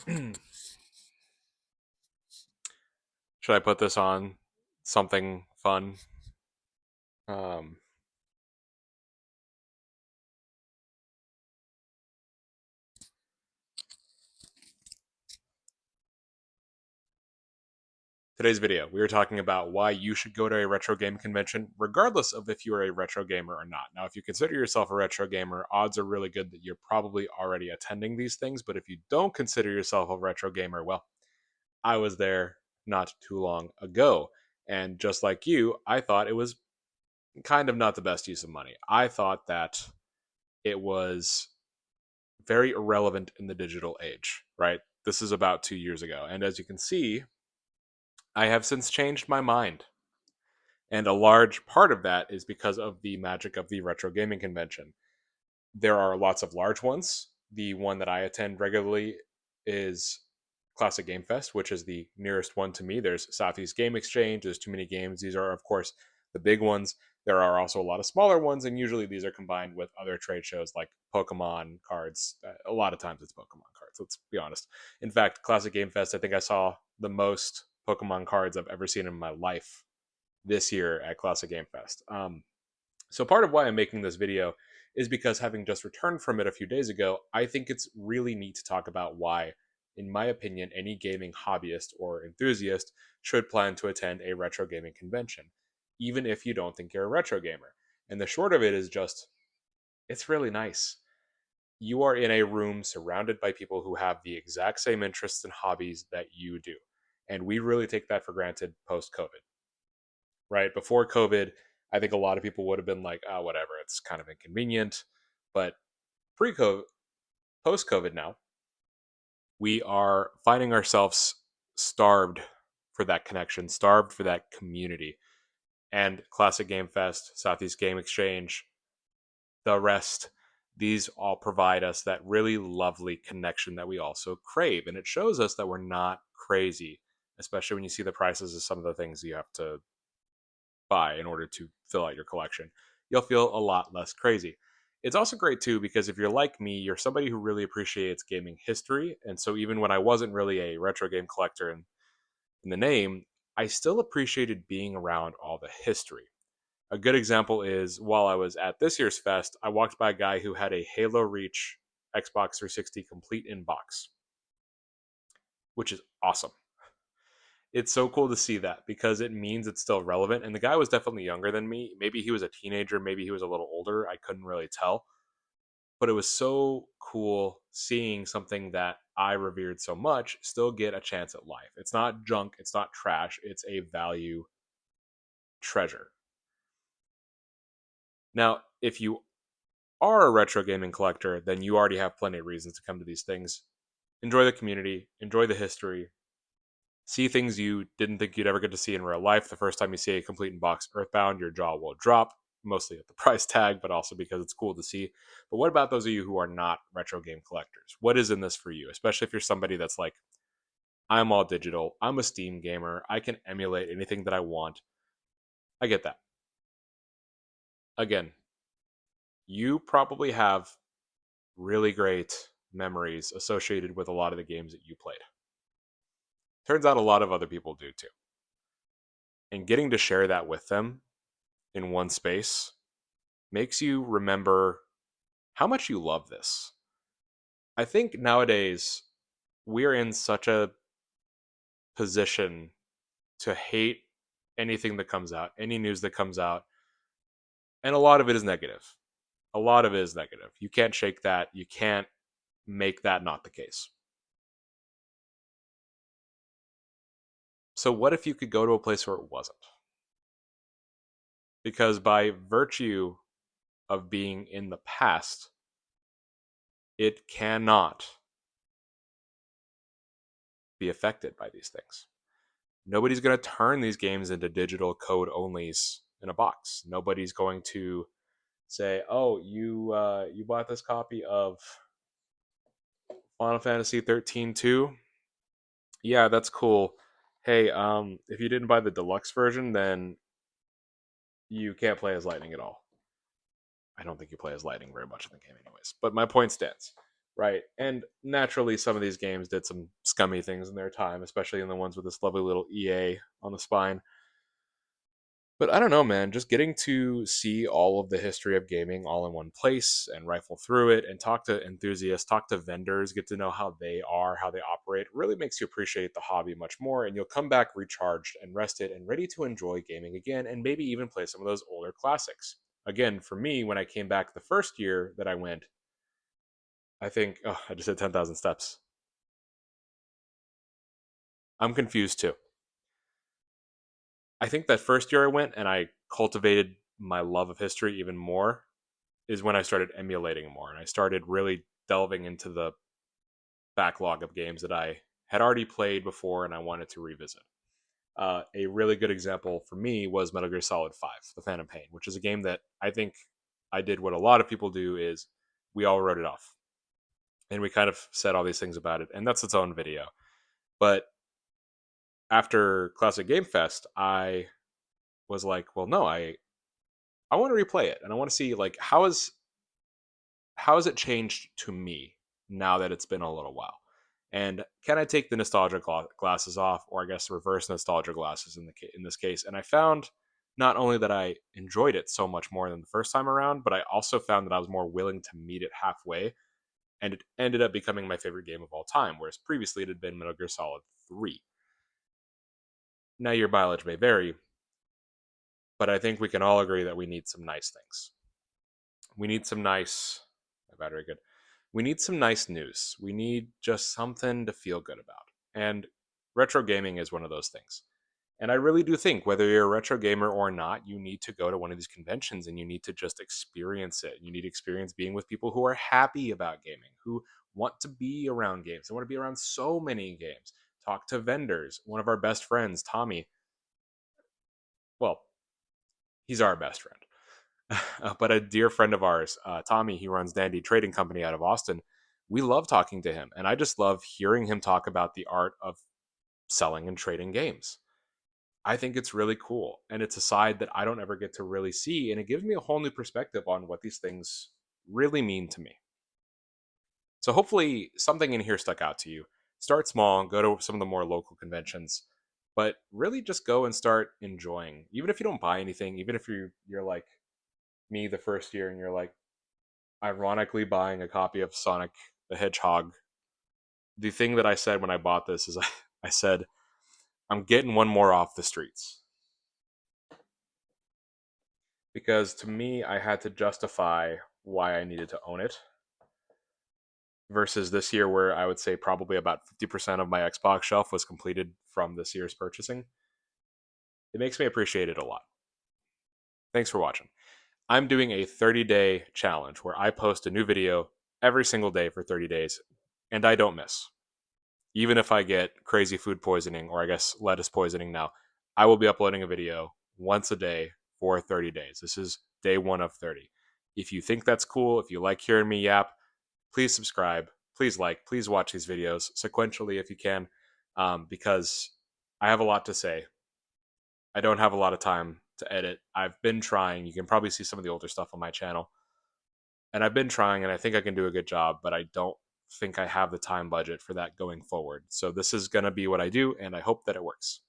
Should I put this on something fun? Um, Today's video, we are talking about why you should go to a retro game convention, regardless of if you are a retro gamer or not. Now, if you consider yourself a retro gamer, odds are really good that you're probably already attending these things. But if you don't consider yourself a retro gamer, well, I was there not too long ago. And just like you, I thought it was kind of not the best use of money. I thought that it was very irrelevant in the digital age, right? This is about 2 years ago. And as you can see, I have since changed my mind. And a large part of that is because of the magic of the retro gaming convention. There are lots of large ones. The one that I attend regularly is Classic Game Fest, which is the nearest one to me. There's Southeast Game Exchange, there's TooManyGames. These are, of course, the big ones. There are also a lot of smaller ones, and usually these are combined with other trade shows like Pokemon cards. A lot of times it's Pokemon cards, let's be honest. In fact, Classic Game Fest, I think I saw the most Pokemon cards I've ever seen in my life this year at Classic Game Fest. So part of why I'm making this video is because having just returned from it a few days ago, I think it's really neat to talk about why, in my opinion, any gaming hobbyist or enthusiast should plan to attend a retro gaming convention, even if you don't think you're a retro gamer. And the short of it is just, it's really nice. You are in a room surrounded by people who have the exact same interests and hobbies that you do. And we really take that for granted post COVID, right? Before COVID, I think a lot of people would have been like, oh, whatever, it's kind of inconvenient. But pre COVID, post COVID now, we are finding ourselves starved for that connection, starved for that community. And Classic Game Fest, Southeast Game Exchange, the rest, these all provide us that really lovely connection that we also crave. And it shows us that we're not crazy, especially when you see the prices of some of the things you have to buy in order to fill out your collection. You'll feel a lot less crazy. It's also great too because if you're like me, you're somebody who really appreciates gaming history. And so even when I wasn't really a retro game collector in the name, I still appreciated being around all the history. A good example is while I was at this year's fest, I walked by a guy who had a Halo Reach Xbox 360 complete in box, which is awesome. It's so cool to see that because it means it's still relevant. And the guy was definitely younger than me. Maybe he was a teenager, maybe he was a little older. I couldn't really tell. But it was so cool seeing something that I revered so much still get a chance at life. It's not junk, it's not trash, it's a value treasure. Now, if you are a retro gaming collector, then you already have plenty of reasons to come to these things. Enjoy the community, enjoy the history, see things you didn't think you'd ever get to see in real life. The first time you see a complete in box Earthbound, your jaw will drop, mostly at the price tag, but also because it's cool to see. But what about those of you who are not retro game collectors? What is in this for you? Especially if you're somebody that's like, I'm all digital, I'm a Steam gamer, I can emulate anything that I want. I get that. Again, you probably have really great memories associated with a lot of the games that you played. Turns out a lot of other people do too. And getting to share that with them in one space makes you remember how much you love this. I think nowadays we're in such a position to hate anything that comes out, any news that comes out, and a lot of it is negative. A lot of it is negative. You can't shake that. You can't make that not the case. So, what if you could go to a place where it wasn't? Because by virtue of being in the past, it cannot be affected by these things. Nobody's going to turn these games into digital code onlys in a box. Nobody's going to say, "Oh, you bought this copy of Final Fantasy 13 too? Yeah, that's cool. Hey, if you didn't buy the deluxe version, then you can't play as Lightning at all." I don't think you play as Lightning very much in the game, anyways. But my point stands. Right. And naturally, some of these games did some scummy things in their time, especially in the ones with this lovely little EA on the spine. But I don't know, man. Just getting to see all of the history of gaming all in one place and rifle through it and talk to enthusiasts, talk to vendors, get to know how they are, how they operate, really makes you appreciate the hobby much more. And you'll come back recharged and rested and ready to enjoy gaming again and maybe even play some of those older classics. Again, for me, when I came back the first year that I went, I think, oh, I just hit 10,000 steps. I'm confused too. I think that first year I went and I cultivated my love of history even more is when I started emulating more and I started really delving into the backlog of games that I had already played before and I wanted to revisit. A really good example for me was Metal Gear Solid 5, The Phantom Pain, which is a game that I think I did what a lot of people do is we all wrote it off and we kind of said all these things about it and that's its own video. But after Classic Game Fest, I was like, well, no, I want to replay it and I want to see like how has it changed to me now that it's been a little while? And can I take the nostalgia glasses off, or I guess reverse nostalgia glasses in this case? And I found not only that I enjoyed it so much more than the first time around, but I also found that I was more willing to meet it halfway, and it ended up becoming my favorite game of all time. Whereas previously it had been Metal Gear Solid 3. Now your mileage may vary, but I think we can all agree that we need some nice things. We need some nice. My battery good. We need some nice news. We need just something to feel good about. And retro gaming is one of those things. And I really do think whether you're a retro gamer or not, you need to go to one of these conventions and you need to just experience it. You need to experience being with people who are happy about gaming, who want to be around games. They want to be around so many games. Talk to vendors. One of our best friends, Tommy, well, he's our best friend. But a dear friend of ours, Tommy, he runs Dandy Trading Company out of Austin. We love talking to him, and I just love hearing him talk about the art of selling and trading games. I think it's really cool, and it's a side that I don't ever get to really see, and it gives me a whole new perspective on what these things really mean to me. So hopefully, something in here stuck out to you. Start small, go to some of the more local conventions, but really just go and start enjoying. Even if you don't buy anything, even if you're like me the first year and you're like ironically buying a copy of Sonic the Hedgehog. The thing that I said when I bought this is I said, I'm getting one more off the streets. Because to me, I had to justify why I needed to own it versus this year, where I would say probably about 50% of my Xbox shelf was completed from this year's purchasing. It makes me appreciate it a lot. Thanks for watching. I'm doing a 30-day challenge where I post a new video every single day for 30 days, and I don't miss. Even if I get crazy food poisoning or I guess lettuce poisoning now, I will be uploading a video once a day for 30 days. This is day one of 30. If you think that's cool, if you like hearing me yap, please subscribe, please like, please watch these videos sequentially if you can, because I have a lot to say. I don't have a lot of time to edit. I've been trying. You can probably see some of the older stuff on my channel. And I've been trying and I think I can do a good job, but I don't think I have the time budget for that going forward. So this is going to be what I do and I hope that it works.